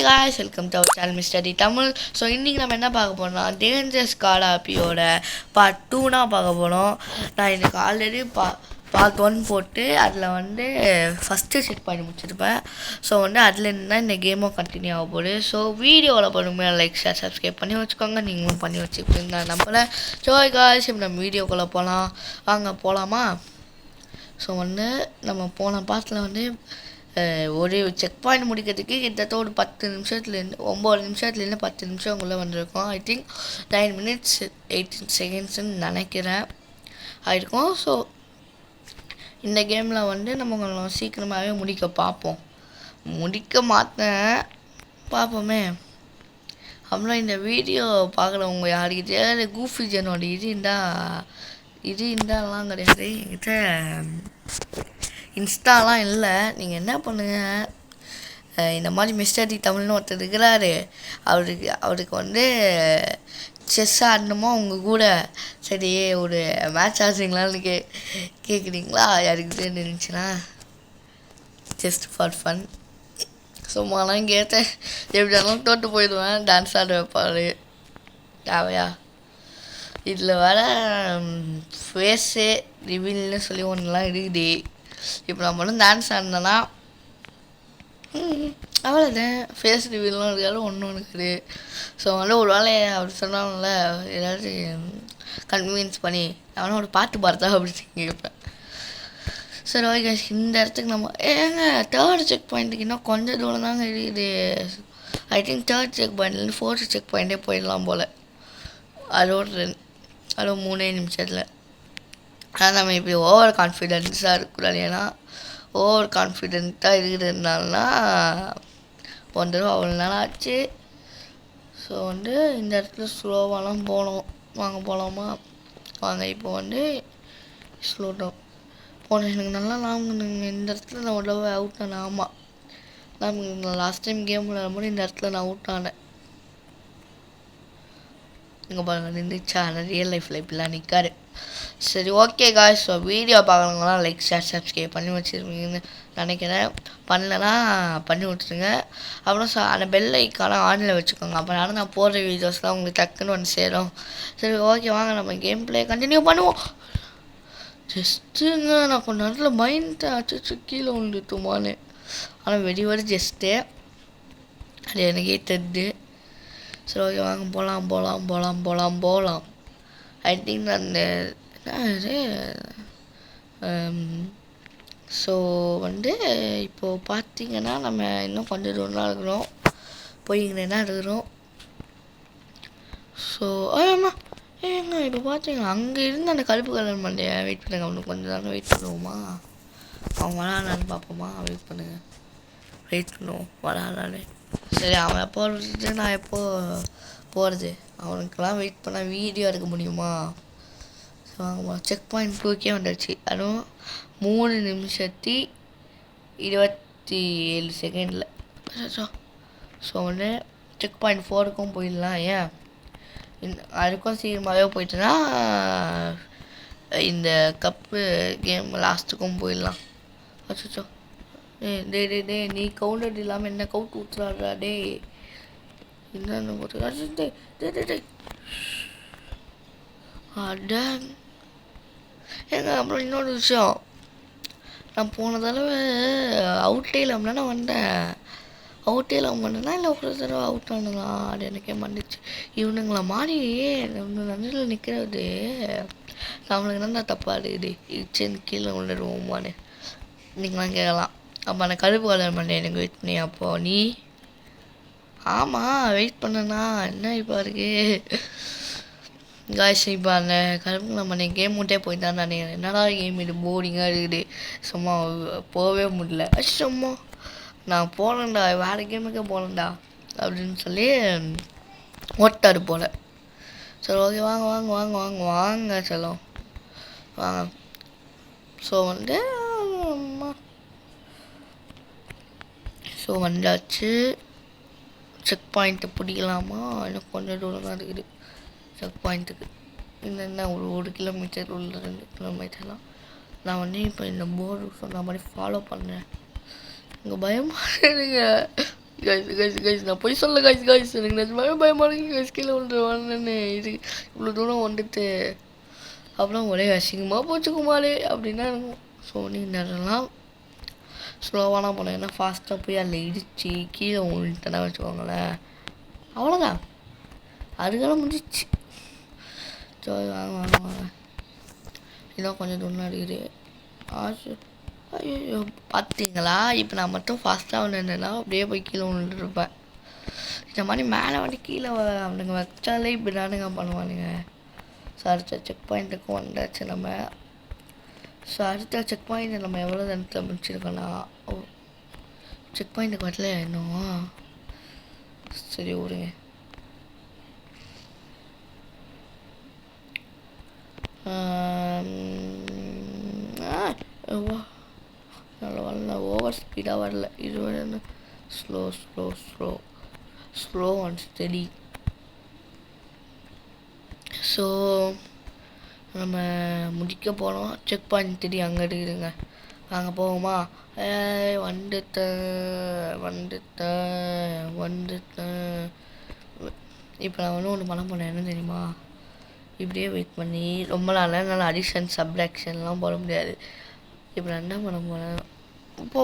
guys, welcome to our channel Mr. D Tamil. So இன்றைக்கி நம்ம என்ன பார்க்க போகிறோம்னா டேஞ்சர்ஸ் கார்டு ஆப்பியோட பார்ட் 2 பார்க்க போகிறோம். நான் எனக்கு ஆல்ரெடி பார்ட் 1 போட்டு அதில் வந்து ஃபஸ்ட்டு செட் பண்ணி முடிச்சிருப்பேன். ஸோ வந்து அதில் இருந்தால் இந்த கேமும் கண்டினியூ ஆக போகுது. ஸோ வீடியோவில் பண்ணுமே லைக் ஷேர் சப்ஸ்கிரைப் பண்ணி வச்சுக்கோங்க. நீங்களும் பண்ணி வச்சுக்கிட்டு நான் நம்பலை. ஸோ guys, இப்போ நம்ம வீடியோக்குள்ளே போகலாம். வாங்க போகலாமா? ஸோ வந்து நம்ம போன பார்ட்டில் வந்து ஒரு செக் பாயிண்ட் முடிக்கிறதுக்கு கிட்டத்தட்ட ஒரு 10 நிமிஷத்துலேருந்து 9 நிமிஷத்துலேருந்து 10 நிமிஷம் வந்திருக்கோம். ஐ திங்க் 9 minutes 18 secondsன்னு நினைக்கிறேன் ஆயிருக்கும். ஸோ இந்த கேமில் வந்து நம்ம கொஞ்சம் சீக்கிரமாகவே முடிக்க பார்ப்போம். முடிக்க மாட்டேன், பார்ப்போமே. அப்புறம் இந்த வீடியோ பார்க்குறவங்க யாருக்கிட்டே கூஃபி ஜனோட இது இருந்தாலாம் கிடையாது. என்கிட்ட இன்ஸ்டாலாம் இல்லை. நீங்கள் என்ன பண்ணுங்கள், இந்த மாதிரி மிஸ்டர் டி தமிழ்னு ஒருத்தர் இருக்கிறாரு. அவருக்கு வந்து செஸ் ஆடணுமா உங்கள் கூட, சரி ஒரு மேட்ச் ஆடுறீங்களான்னு கேட்குறீங்களா? யாருக்கு இருந்துச்சுன்னா ஜஸ்ட் ஃபார் ஃபன் சும்மாலாம் கேட்டேன். எப்படியாலும் தோற்று போயிடுவேன். டான்ஸ் ஆட வைப்பார். தேவையா? இதில் வர ஃபேஸு ரிவீல்னு சொல்லி ஒன்றுலாம் இருக்குது. இப்போ நம்ம மட்டும் டான்ஸ் ஆடினோன்னா அவ்வளோதான். ஃபேஸ் ரிவீல்லாம் இருக்காது, ஒன்றும் இருக்குது. ஸோ வந்து ஒரு வேலை அப்படி சொன்னாங்கல்ல, ஏதாச்சும் கன்வீன்ஸ் பண்ணி அவனை ஒரு பாட்டு பார்த்தா அப்படி கேட்பேன். சரி ஓகே, இந்த இடத்துக்கு நம்ம தேர்ட் செக் பாயிண்ட்டுக்கு இன்னும் கொஞ்சம் தூரம் தாங்க இருக்குது. ஐ திங்க் தேர்ட் செக் பாயிண்ட்லேருந்து 4th செக் பாயிண்ட்டே போயிடலாம் போல். அதோட 3 நிமிஷத்தில். ஆனால் நம்ம இப்படி ஓவர் கான்ஃபிடென்ஸாக இருக்கக்கூடாது. ஏன்னா ஓவர் கான்ஃபிடென்ட்டாக இருக்கிறதுனாலனா வந்துடும். அவ்வளோ நாள் ஆச்சு. ஸோ வந்து இந்த இடத்துல ஸ்லோவாலாம் போகணும். வாங்க போகலாமா? வாங்க. இப்போ வந்து ஸ்லோ டவுன் போன எனக்கு நல்லா லாங்குங்க. இந்த இடத்துல நான் உடவே அவுட் ஆனேன். ஆமாம், நான் லாஸ்ட் டைம் கேம் விளையாடும்போது இந்த இடத்துல நான் அவுட் ஆனேன். இங்கே பாருங்கள், நின்றுச்சா? ரியல் லைஃப்பில் இப்படிலாம் நிற்காரு. சரி ஓகே காய்ஸ், ஸோ வீடியோ பார்க்குறவங்களாம் லைக் ஷேர் சப்ஸ்கிரைப் பண்ணி வச்சுருப்பீங்கன்னு நினைக்கிறேன். பண்ணலைன்னா பண்ணி விட்ருங்க. அப்புறம் அந்த பெல் ஐக்கான ஆனில் வச்சுக்கோங்க. அப்புறம் நான் போடுற வீடியோஸ்லாம் உங்களுக்கு டக்குன்னு வந்து சேரும். சரி ஓகே, வாங்க நம்ம கேம் பிளே கண்டினியூ பண்ணுவோம். ஜஸ்ட்டுங்க, நான் கொஞ்ச நேரத்தில் மைண்ட் அச்சு கீழே விழுந்துட்டுமான்னு. ஆனால் வெடி ஜஸ்ட்டு அது எனக்கே தெரியுது. சரி ஓகே, வாங்க போகலாம். ஐ திங்க் நான் இது ஸோ வந்து இப்போது பார்த்தீங்கன்னா நம்ம இன்னும் கொஞ்சம் தூரம் தான் இருக்கிறோம், போய்ங்கன்னா இருக்கிறோம். ஸோ ஆமாம் இப்போ பார்த்தீங்கன்னா அங்கே இருந்து அந்த கருப்பு கலர் மண்டையை வெயிட் பண்ணுங்க. அவனுக்கு கொஞ்சம் தானே வெயிட் பண்ணுவோமா? அவன் வரானான்னு பார்ப்போமா? வெயிட் பண்ணுவோம் வரானான்னு. சரி, அவன் எப்போ விட்டுட்டு நான் எப்போ போகிறது? அவனுக்கெல்லாம் வெயிட் பண்ணால் வீடியோ எடுக்க முடியுமா? ஸோ வாங்கம்மா, செக் பாயிண்ட் 2க்கே வந்துடுச்சு. அதுவும் 3 நிமிஷத்தி 27 செகண்டில். ஸோ வந்து செக் பாயிண்ட் 4க்கும் போயிடலாம். ஏன் அதுக்கும் சீக்கிரமாகவே போயிட்டுனா இந்த கப்பு கேம் லாஸ்ட்டுக்கும் போயிடலாம். அச்சோ டே நீ கவுண்டர் இல்லாமல் என்ன கவுட் ஊற்றுறாடா டே. என்னென்ன போட்டு அடன் ஏங்க. அப்புறம் இன்னொரு விஷயம், நான் போன தடவை அவுட்டே இல்லாமல் நான் வந்தேன். அவுட்டே இல்லாமல் பண்ணேன்னா இல்லை ஒரு தடவை அவுட் ஆனதா? அது எனக்கே மன்னிச்சு. இவனுங்களா மாறி ஒன்று நன்றில் நிற்கிறது நம்மளுக்கு தான் தப்பாக இருக்குது. இச்சேன்னு கீழே விழுடுவோமான்னு நீங்களாம் கேட்கலாம். அப்போ அந்த கருப்பு கலர் மண்டை எனக்கு வெயிட் பண்ணி அப்போ நீ ஆமாம் வெயிட் பண்ணனா என்ன இப்போ இருக்கு காய்ஸ். இப்போ அந்த கருப்பு கலர் மண்டை கேம் விட்டே போயிட்டான். நான் என்னடா கேம் இது போரிங்காக இருக்குது, சும்மா போகவே முடியல. சும்மா நான் போகலண்டா, வேறு கேமுக்கே போகலண்டா அப்படின்னு சொல்லி ஓட்டாரு போல். சரி ஓகே, வாங்க செல்லம் வாங்க. ஸோ வந்து வந்தாச்சு. செக் பாயிண்ட்டை பிடிக்கலாமா? இன்னும் கொஞ்சம் தூரம் தான் இருக்குது செக் பாயிண்ட்டுக்கு. என்ன ஒரு கிலோமீட்டர் உள்ள 2 கிலோமீட்டர்லாம். நான் வந்து இப்போ இந்த போர்டு சொன்ன மாதிரி ஃபாலோ பண்ணுறேன். இங்கே பயமாக இருக்குங்க. கைஸ் நான் போய் சொல்ல கைஸ் எனக்கு நிஜமாவே பயமாக இருக்கு கைஸ் கீழே விழுந்துருவான்னு இது இவ்வளோ தூரம் வந்துட்டு அப்புறம் ஒரே அசிங்கமாக போச்சு குமாரே அப்படின்னா இருக்கும். ஸோ நீங்கள் நேரம்லாம் ஸ்லோவானா போனேன் ஏன்னா ஃபாஸ்ட்டாக போய் அதில் இடித்து கீழே விழுந்துட்டேன்னா வச்சுக்கோங்களேன் அவ்வளோதான் அதுக்கெல்லாம் முடிஞ்சிச்சு. ஸோ வாங்க வாங்க வாங்க இதான் கொஞ்சம் தூரம் அடிக்குது ஆச்சு. ஐயோ பார்த்தீங்களா இப்போ நான் மட்டும் ஃபாஸ்ட்டாக வந்துருந்தேன்னா அப்படியே போய் கீழே விழுந்துருப்பேன். இந்த மாதிரி மேலே வந்து கீழே அவனுங்க வச்சாலே இப்படி தானுங்க பண்ணுவானுங்க. ஸோ அடுத்த செக் பாயிண்ட்டுக்கும் வந்தாச்சு நம்ம. ஸோ அடுத்த செக் பாயிண்ட் நம்ம எவ்வளோ நேரத்தில் முடிச்சிருக்கோன்னா ஓ செக் பாயிண்ட்டுக்கு வரல இன்னும் சரி விடுங்க. வரல ஓவர் ஸ்பீடாக வரல இது வந்து ஸ்லோ அண்ட் ஸ்டெடி. ஸோ நம்ம முடிக்க போகிறோம். செக் பாயிண்ட் தெரியும் அங்கே இருக்குதுங்க அங்கே போவோமா. வந்துட்டேன். இப்போ நான் ஒன்று பண்ண போனேன் என்ன தெரியுமா, இப்படியே வெயிட் பண்ணி ரொம்ப நாளாக என்னால் அடிஷன் சப்ராக்ஷன்லாம் போட முடியாது. இப்போ நான் என்ன பண்ண போனேன் போ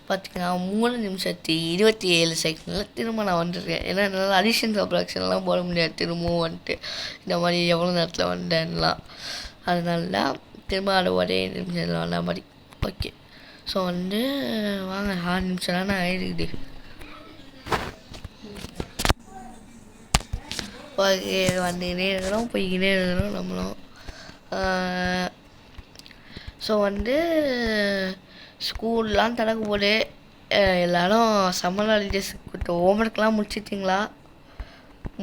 பார்த்திங்கன்னா 3 நிமிஷத்தி 27 செகண்டில் திரும்ப நான் வந்துருக்கேன். ஏன்னா என்னால் அடிஷன் சப்ராக்ஷன்லாம் போட முடியாது திரும்பவும் வந்துட்டு இந்த மாதிரி எவ்வளோ நேரத்தில் வந்தேன்லாம். அதனால தான் திரும்ப அதை ஒரே நிமிஷத்தில் வந்த மாதிரி. ஓகே ஸோ வந்து வாங்க 6 நிமிஷம் தானே ஆகிடுக்குது. ஓகே வந்துக்கினே இருக்கிறோம் போய்கினே இருக்கிறோம் நம்மளும். ஸோ வந்து ஸ்கூல்லாம் திறக்க போது எல்லோரும் சம்மர் ஹாலிடேஸ் கொடுத்த ஹோம்ஒர்க்லாம்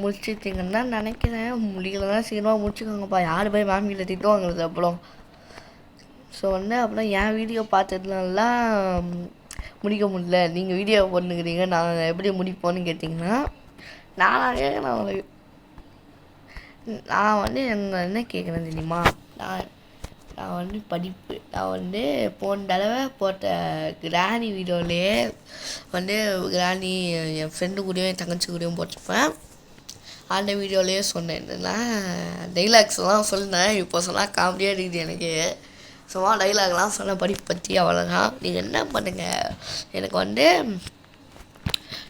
முடிச்சிட்டிங்கன்னு தான் நினைக்கிறேன். முடிக்கலன்னா சீக்கிரமாக முடிச்சுக்கோங்கப்பா. யார் போய் மேம் கிட்ட திட்டுவாங்கிறது அப்புறம். ஸோ வந்து அப்புறம் என் வீடியோ பார்த்ததுனாலாம் முடிக்க முடியல நீங்கள் வீடியோ பண்ணுக்கிறீங்க நான் எப்படி முடிப்போன்னு கேட்டிங்கன்னா நான் வந்து என்ன கேட்குறேன் தெரியுமா, நான் வந்து படிப்பு நான் வந்து போன தடவை போட்ட கிராணி வீடியோலேயே வந்து கிராணி என் ஃப்ரெண்டு கூடயும் என் தங்கச்சி கூடயும் போட்டிருப்பேன். அந்த வீடியோலேயே சொன்னேன் என்னென்னா டைலாக்ஸ்லாம் சொன்னேன். இப்போ சொன்னால் காமெடியாக இருக்குது எனக்கு. சும்மா டைலாக்லாம் சொன்ன படிப்பு பற்றி அவ்வளோதான். நீங்கள் என்ன பண்ணுங்கள் எனக்கு வந்து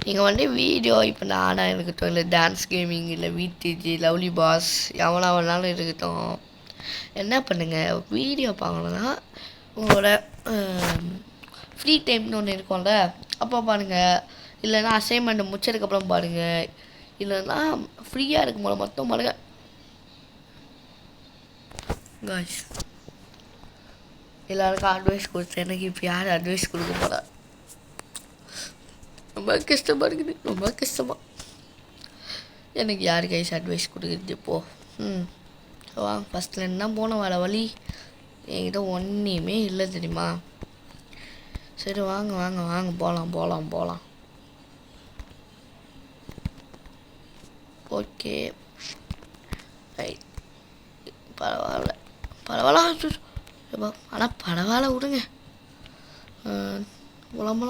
நீங்கள் வந்து வீடியோ இப்போ நானாக இருக்கட்டும் இல்லை டான்ஸ் கேமிங் இல்லை விடிஜி லவ்லி பாஸ் எவ்வளோ வேணாலும் இருக்கட்டும் என்ன பண்ணுங்கள் வீடியோ பார்க்கணுன்னா உங்களோட ஃப்ரீ டைம்னு ஒன்று இருக்கும்ல அப்போ பாருங்கள். இல்லைன்னா அசைன்மெண்ட் முடிச்சதுக்கப்புறம் பாருங்கள். இல்லைன்னா ஃப்ரீயாக இருக்கும் போது மட்டும் பாருங்கள். காய்ஸ் எல்லாருக்கும் அட்வைஸ் கொடுத்தேன். எனக்கு இப்போ யார் அட்வைஸ் கொடுக்க போகிறா ரொம்ப கஷ்டமாக இருக்குது. ரொம்ப கஷ்டமாக எனக்கு யார் கைஸ் அட்வைஸ் கொடுக்குறது இப்போது. வாங்க ஃபஸ்ட்டில் என்ன போன வர வழி என்கிட்ட ஒன்றுமே இல்லை தெரியுமா. சரி வாங்க வாங்க வாங்க போகலாம். ஓகே ரைட் பரவாயில்ல ஆனால் பரவாயில்ல விடுங்க. புலம்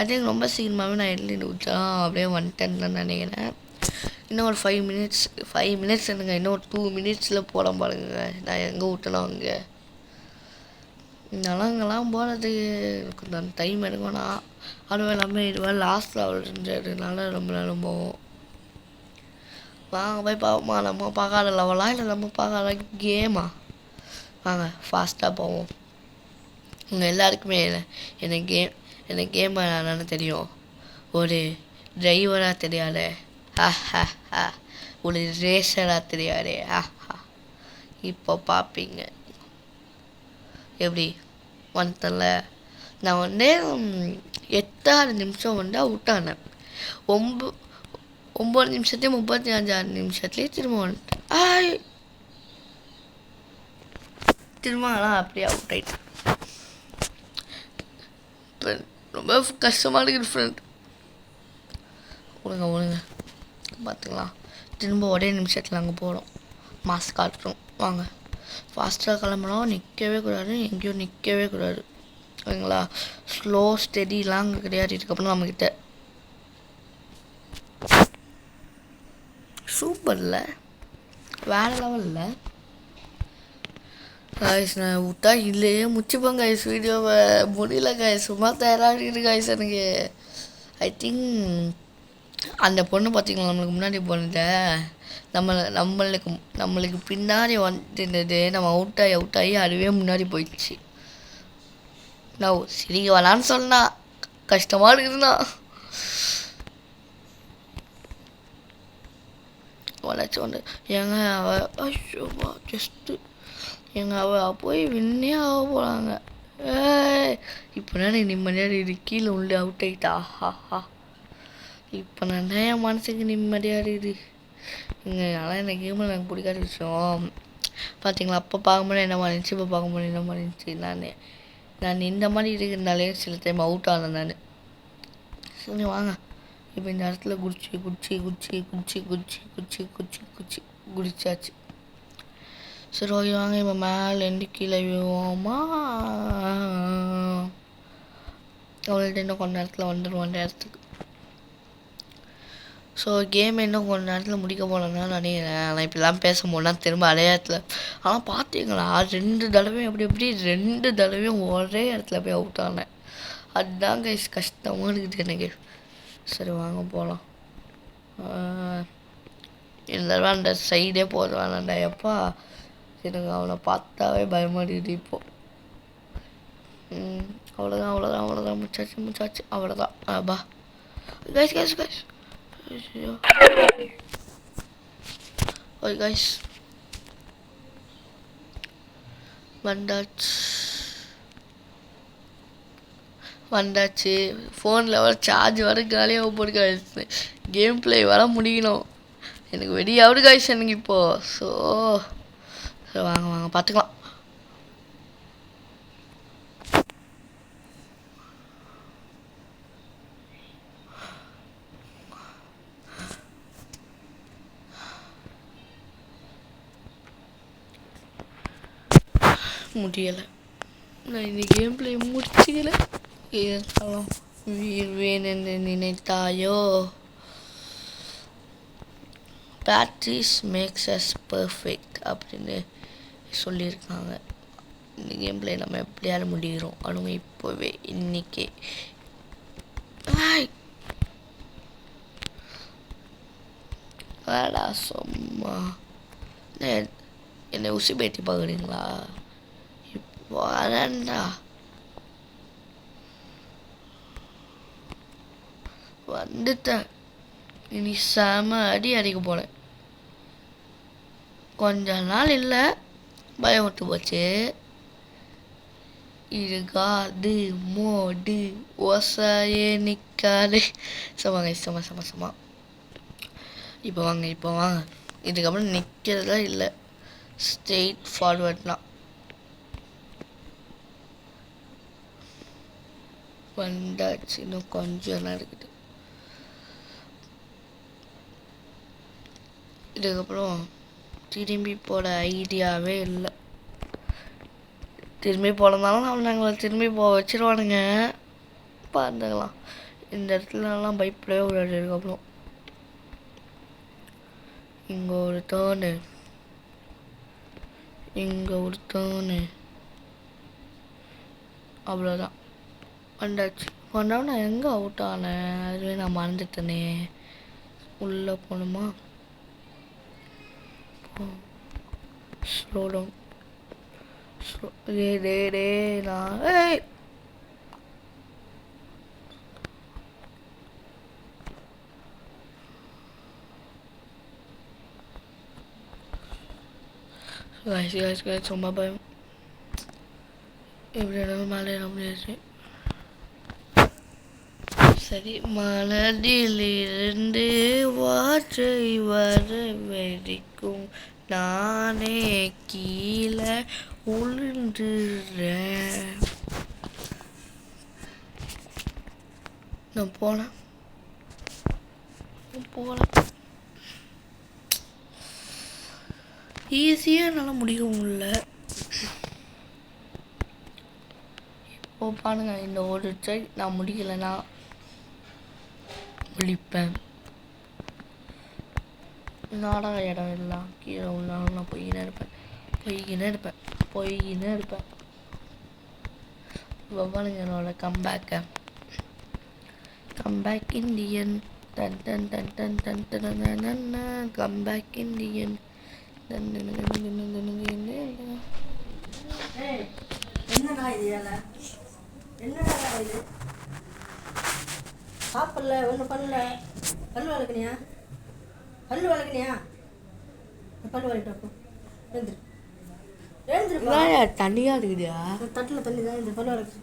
ஐ திங்க் ரொம்ப சீக்கிரமாகவே நான் எழுதி விட்டலாம் அப்படியே வந்துட்டேன்னு தான் நினைக்கிறேன். இன்னும் ஒரு 5 மினிட்ஸ் என்னங்க இன்னும் ஒரு 2 மினிட்ஸில் போட பாருங்க. நான் எங்கே விட்டனோ அங்கே நலங்கெல்லாம் போகிறதுக்கு எனக்கு அந்த டைம் எடுக்கணும்னா அதுவும் எல்லாமே இதுவாக லாஸ்ட் லெவல் இருந்ததுனால ரொம்ப நேரம் போகும். வாங்க போய் பார்ப்போமா நம்ம பார்க்காத லெவலாக இல்லை நம்ம பார்க்காத கேமா. வாங்க ஃபாஸ்ட்டாக போவோம். உங்கள் எல்லாருக்குமே எனக்கு கேம் விளையாடணும்னு தெரியும். ஒரு டிரைவராக தெரியாது, ஒரு ரேசராக தெரியாது. இப்போ பார்ப்பீங்க எப்படி வந்துட்டல. நான் வந்து 8-6 நிமிஷம் வந்து அவுட் ஆனேன். 9 நிமிஷத்துலேயே 35 நிமிஷத்துலேயே திரும்ப வந்துட்டேன். திரும்ப ஆனால் அப்படியே அவுட் ஆகிட்டேன். ரொம்ப கஷ்டமாக இருக்குது ஃப்ரெண்ட். ஒழுங்க பார்த்துக்கலாம். திரும்ப ஒரே நிமிஷத்தில் அங்கே போகிறோம். மாஸ்க் காட்டுறோம் வாங்க. ஃபாஸ்ட்டாக கிளம்பணும், நிற்கவே கூடாது, எங்கேயும் நிற்கவே கூடாது. ஓகேங்களா? ஸ்லோ ஸ்டெடிலாம் அங்கே கிடையாது. இதுக்கப்புறம் நம்மக்கிட்ட சூப்பரில் வேறு லெவலில் காய்ஸ். நான் விட்டா இல்லையே முச்சிப்பேன் காய்ஸ். வீடியோவை முடியல காய்ஸ். சும்மா தயாராகிட்டு காய்ஸ். எனக்கு ஐ திங்க் அந்த பொண்ணு பார்த்திங்களா நம்மளுக்கு முன்னாடி போனத, நம்மளுக்கு பின்னாடி வந்துருந்தது. நம்ம அவுட் ஆகி அதுவே முன்னாடி போயிடுச்சு. நான் சிரிக்க வேணான்னு சொன்னா, கஷ்டமாக இருக்குதுண்ணா. வளர்ச்சி வந்து ஏங்க அவ ஜஸ்ட்டு அவ போய் வின்னே ஆக போகிறாங்க. இப்போ நான் நிம்மதியாக இது கீழே உள்ள அவுட் ஆகிட்டா. ஹா இப்போ நான் என் மனசுக்கு நிம்மதியாக இருக்குது ஆனால் இந்த கேமில் எனக்கு பிடிக்காத விஷயம் பார்த்தீங்களா, அப்போ பார்க்கும்போது என்ன பண்ணிச்சு, இப்போ பார்க்கும்போது என்ன பண்ணிச்சு. நான் இந்த மாதிரி இருக்கிறதுனாலே சில டைம் அவுட் ஆனேன் நான். சரி வாங்க, இப்போ இந்த இடத்துல குடிச்சாச்சு. சரி ஓகே வாங்க, இப்போ மேலேருந்து கீழே விழுவோமா. அவங்கள்ட்ட இன்னும் கொஞ்ச நேரத்தில் வந்துடுவோம் அந்த இடத்துக்கு. ஸோ கேம் இன்னும் கொஞ்ச நேரத்தில் முடிக்க போனேன்னா நினைக்கிறேன். ஆனால் இப்படிலாம் பேசும்போதுனா திரும்ப அதே இடத்துல. ஆனால் பார்த்தீங்களா 2 தடவையும் எப்படி 2 தடவையும் ஒரே இடத்துல போய் அவுட் ஆனேன். அதுதான் கைஸ் கஷ்டமாக இருக்குது எனக்கு. சரி வாங்க போகலாம். இந்த தடவை அந்த சைடே போட வேணாண்டா. எப்பா எனக்கு அவனை பார்த்தாவே பயமாடிது இப்போது. அவ்வளோதான் முச்சாச்சு அவ்வளோதான். பா கைஸ் ஓகே கைஸ் வந்தாச்சு. ஃபோனில் வர சார்ஜ் வர காலியாக போட்டு காய்ச்சி கேம் பிளே வர முடியணும். எனக்கு வெடியாவது காய்ச்சி எனக்கு இப்போது. ஸோ வாங்க பார்த்துக்கலாம். முடியலை, நான் இந்த கேம் பிளே முடிச்சுக்கல. இருந்தாலும் வீழ்வேன் நினைத்தாயோ. ப்ராக்டிஸ் மேக்ஸ் அஸ் பர்ஃபெக்ட் அப்படின்னு சொல்லியிருக்காங்க. இந்த கேம் பிளே நம்ம எப்படியாவது முடிகிறோம். அதுவும் இப்போவே இன்னைக்கே. வேடா சும்மா என்னை உசி பேட்டி பார்க்குறீங்களா? இப்போ வரேன்டா, வந்துட்டேன். இனி செம அடிக்க போனேன். கொஞ்ச நாள் இல்லை, பயம் விட்டு போச்சு. இருக்காது மோடு ஓசையே நிற்காது. சும்மா இப்போ வாங்க. இதுக்கப்புறம் நிற்கிறதா இல்லை, ஸ்ட்ரெயிட் ஃபார்வர்ட்லாம். வந்தாச்சு, இன்னும் கொஞ்சம் நேரம் இருக்குது. இதுக்கப்புறம் திரும்பி போட ஐடியாவே இல்லை. திரும்பி போனதாலும் நாங்களை திரும்பி போக வச்சிருவானுங்க. பார்த்துக்கலாம். இந்த இடத்துலலாம் பயப்படவே விடாது. இதுக்கப்புறம் இங்கே ஒரு டேர்னு, அவ்வளோதான். வந்தாச்சு. நான் எங்கே அவுட் ஆனேன் அதுவே நான் மறந்துட்டேனே. உள்ளே போகணுமா? Slow down. நான் சும்மா பயம். எப்படி மேலே ஏற முடியாது. சரி, மனதிலிருந்து வார்த்தை வர வெடிக்கும், நானே கீழே உளுந்துறேன். நான் போனேன். ஈஸியாக என்னால் முடிக்கவும் இல்லை. இப்போ பாருங்க, இந்த ஒரு ட்ரை நான் முடிக்கலைன்னா முடிப்பேன். நாடக இடம் எல்லாம் கீழே உள்ளாலும் நான் போய்கினே இருப்பேன். இப்போ பாருங்க என்னோட comeback Indian done done done done done done comeback Indian என்னடா இது என்னடா இது சாப்பிடல ஒன்றும் பண்ணல. பல்லு வளர்க்கணியா பல்லு வளர்க்கிட்டப்போ எழுந்துரு தண்ணியாக இருக்குதுயா தட்டில் தண்ணி தான் இந்த பல்லு வளர்க்கு.